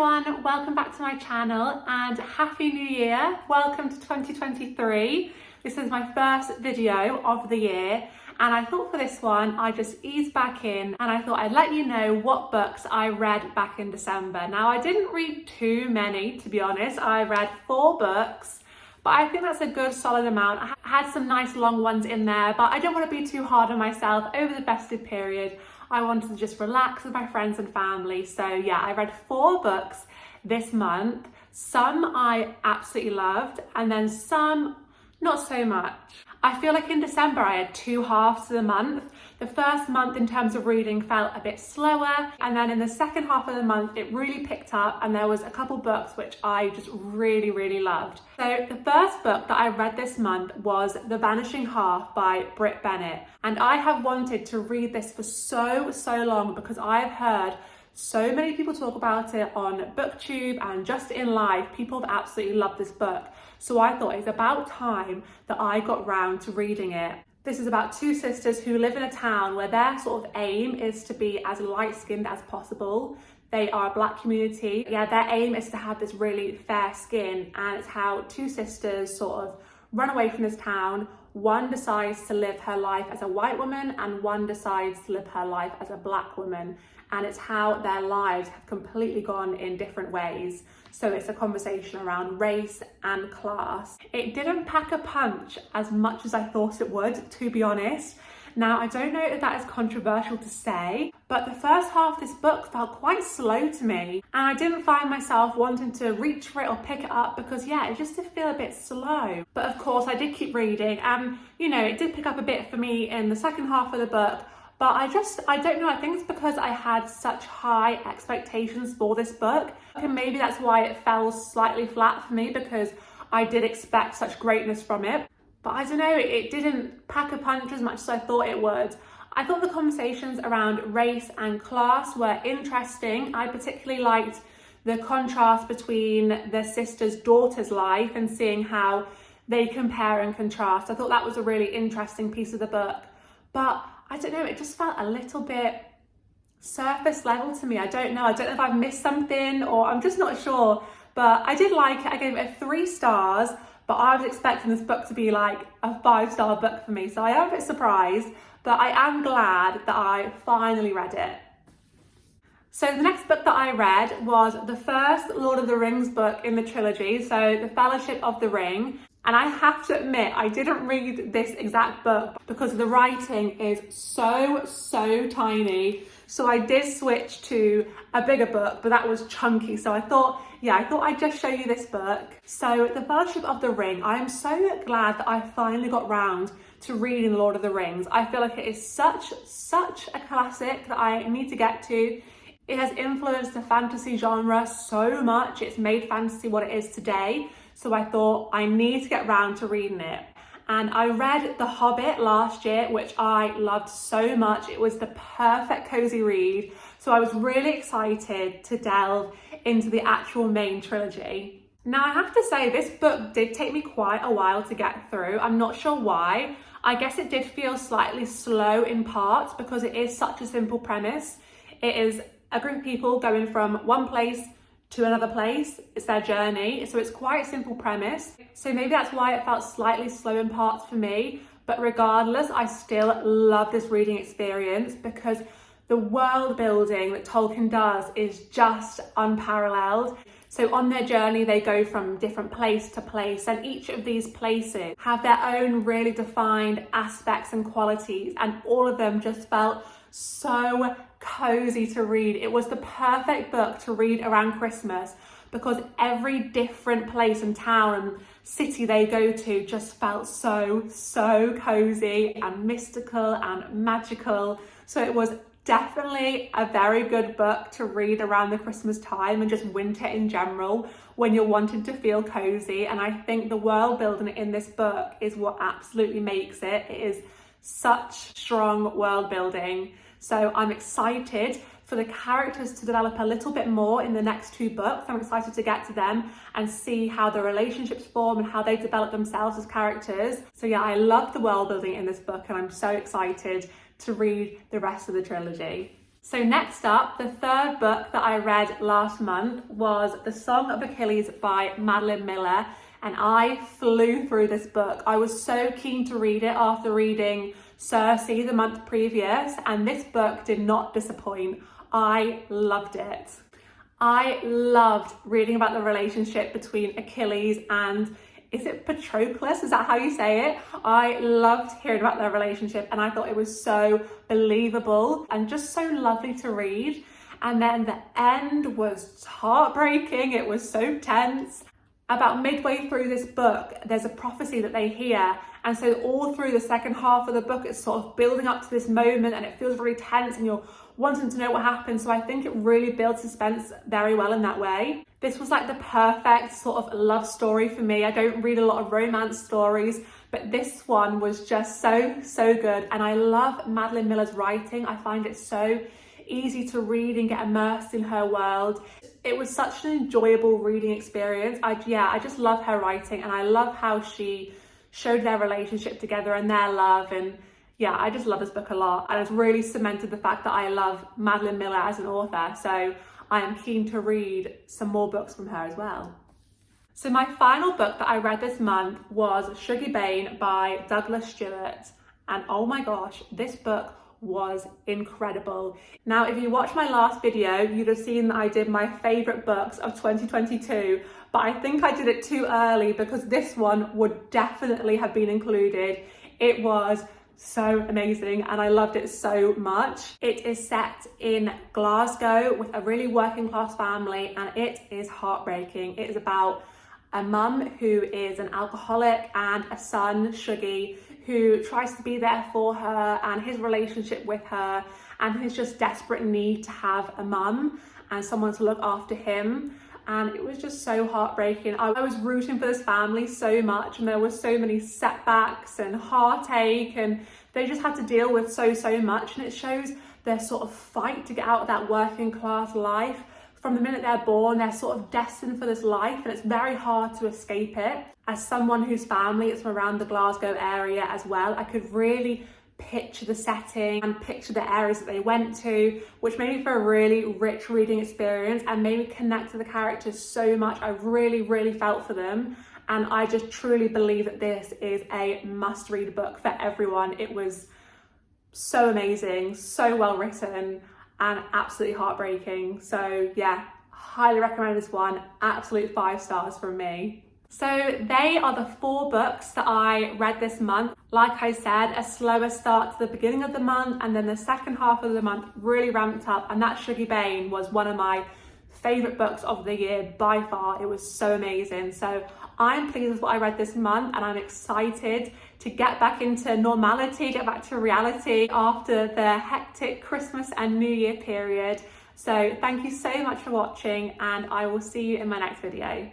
everyone, welcome back to my channel and Happy New Year. Welcome to 2023. This is my first video of the year and I thought for this one I just eased back in and I thought I'd let you know what books I read back in December. Now I didn't read too many, to be honest. I read 4 books, but I think that's a good solid amount. I had some nice long ones in there, but I don't want to be too hard on myself over the festive period. I wanted to just relax with my friends and family. So yeah, I read 4 books this month. Some I absolutely loved and then some not so much. I feel like in December I had 2 halves to the month. The first month in terms of reading felt a bit slower, and then in the second half of the month it really picked up and there was a couple books which I just really loved. So the first book that I read this month was The Vanishing Half by Bennett, and I have wanted to read this for so long because I have heard so many people talk about it on BookTube and just in life. People have absolutely loved this book. So I thought it's about time that I got round to reading it. This is about 2 sisters who live in a town where their sort of aim is to be as light-skinned as possible. They are a black community. Yeah, their aim is to have this really fair skin, and it's how 2 sisters sort of run away from this town. One decides to live her life as a white woman and one decides to live her life as a black woman. And it's how their lives have completely gone in different ways. So it's a conversation around race and class. It didn't pack a punch as much as I thought it would, to be honest. Now, I don't know if that is controversial to say, but the first half of this book felt quite slow to me. And I didn't find myself wanting to reach for it or pick it up because, yeah, it just did feel a bit slow. But of course, I did keep reading and, you know, it did pick up a bit for me in the second half of the book. But I don't know, I think it's because I had such high expectations for this book. And maybe that's why it fell slightly flat for me, because I did expect such greatness from it. But I don't know, it didn't pack a punch as much as I thought it would. I thought the conversations around race and class were interesting. I particularly liked the contrast between the sister's daughter's life and seeing how they compare and contrast. I thought that was a really interesting piece of the book. But I don't know, it just felt a little bit surface level to me. I don't know if I've missed something or I'm just not sure. But I did like it. I gave it 3 stars, but I was expecting this book to be like a 5-star book for me. So I am a bit surprised, but I am glad that I finally read it. So the next book that I read was the first Lord of the Rings book in the trilogy, so The Fellowship of the Ring. And I have to admit, I didn't read this exact book because the writing is so tiny. So I did switch to a bigger book, but that was chunky. So I thought I'd just show you this book. So The Fellowship of the Ring, I am so glad that I finally got round to reading The Lord of the Rings. I feel like it is such a classic that I need to get to. It has influenced the fantasy genre so much. It's made fantasy what it is today. So I thought I need to get round to reading it. And I read The Hobbit last year, which I loved so much. It was the perfect cozy read. So I was really excited to delve into the actual main trilogy. Now I have to say this book did take me quite a while to get through. I'm not sure why. I guess it did feel slightly slow in parts because it is such a simple premise. It is a group of people going from one place to another place. It's their journey, so it's quite a simple premise. So maybe that's why it felt slightly slow in parts for me, but regardless, I still love this reading experience because the world building that Tolkien does is just unparalleled. So on their journey, they go from different place to place, and each of these places have their own really defined aspects and qualities, and all of them just felt so cozy to read. It was the perfect book to read around Christmas because every different place and town and city they go to just felt so cozy and mystical and magical. So it was definitely a very good book to read around the Christmas time and just winter in general when you're wanting to feel cozy. And I think the world building in this book is what absolutely makes it. It is such strong world building. So I'm excited for the characters to develop a little bit more in the next 2 books. I'm excited to get to them and see how the relationships form and how they develop themselves as characters. So yeah, I love the world building in this book and I'm so excited to read the rest of the trilogy. So next up, the third book that I read last month was The Song of Achilles by Madeline Miller, and I flew through this book. I was so keen to read it after reading Circe the month previous, and this book did not disappoint. I loved it. I loved reading about the relationship between Achilles and, is it Patroclus? Is that how you say it? I loved hearing about their relationship, and I thought it was so believable and just so lovely to read. And then the end was heartbreaking. It was so tense. About midway through this book, there's a prophecy that they hear. And so all through the second half of the book, it's sort of building up to this moment, and it feels really tense and you're wanting to know what happens. So I think it really builds suspense very well in that way. This was like the perfect sort of love story for me. I don't read a lot of romance stories, but this one was just so good. And I love Madeline Miller's writing. I find it so easy to read and get immersed in her world. It was such an enjoyable reading experience. I just love her writing, and I love how she showed their relationship together and their love. And yeah, I just love this book a lot, and it's really cemented the fact that I love Madeline Miller as an author. So I am keen to read some more books from her as well. So my final book that I read this month was Bane by Douglas Stewart. And oh my gosh, this book was incredible. Now, if you watched my last video, you'd have seen that I did my favourite books of 2022, but I think I did it too early because this one would definitely have been included. It was so amazing and I loved it so much. It is set in Glasgow with a really working class family, and it is heartbreaking. It is about a mum who is an alcoholic and a son, Shuggy, who tries to be there for her, and his relationship with her, and his just desperate need to have a mum and someone to look after him. And it was just so heartbreaking. I was rooting for this family so much, and there were so many setbacks and heartache, and they just had to deal with so much. And it shows their sort of fight to get out of that working class life. From the minute they're born, they're sort of destined for this life, and it's very hard to escape it. As someone whose family is from around the Glasgow area as well, I could really picture the setting and picture the areas that they went to, which made for a really rich reading experience and made me connect to the characters so much. I really felt for them, and I just truly believe that this is a must-read book for everyone. It was so amazing, so well written, and absolutely heartbreaking. So yeah, highly recommend this one. Absolute 5 stars from me. So they are the 4 books that I read this month. Like I said, a slower start to the beginning of the month, and then the second half of the month really ramped up, and that Bane was one of my favourite books of the year by far. It was so amazing. So I'm pleased with what I read this month, and I'm excited to get back into normality, get back to reality after the hectic Christmas and New Year period. So thank you so much for watching, and I will see you in my next video.